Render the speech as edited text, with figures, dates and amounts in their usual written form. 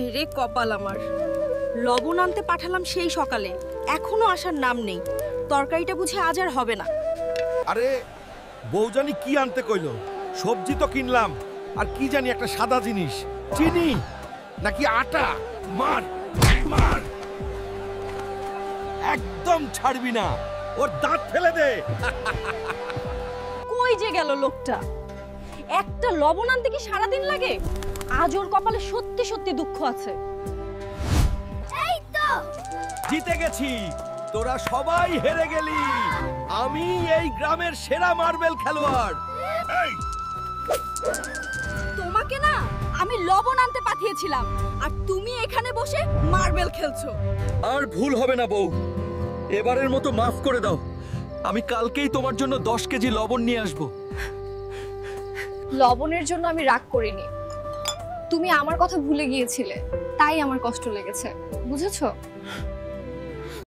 হায় রে কপাল আমার, লবণ আনতে পাঠালাম সেই সকালে, এখনো আসার নাম নেই। তরকারিটা বুঝে আজ আর হবে না। আরে বউজানি কি আনতে কইলো? সবজি তো কিনলাম, আর কি জানি একটা সাদা জিনিস, চিনি নাকি আটা। মার মার, একদম ছাড়বি না, ওর দাঁত ফেলে দে। কই যে গেল লোকটা? একটা লবণ আনতে কি সারাদিন লাগে? আজ ওর কপালে সত্যি সত্যি দুঃখ আছে। এই তো জিতে গেছি, তোরা সবাই হেরে গেলি। আমি এই গ্রামের সেরা মার্বেল খেলোয়াড়। এই তোমাকে না আমি লবণ আনতে পাঠিয়েছিলাম, আর তুমি এখানে বসে মার্বেল খেলছো। আর ভুল হবে না বউ, এবারের মতো মাফ করে দাও। আমি কালকেই তোমার জন্য 10 কেজি লবণ নিয়ে আসব। লবণের জন্য আমি রাগ করিনি, তুমি আমার কথা ভুলে গিয়েছিলে, তাই আমার কষ্ট লেগেছে, বুঝেছো?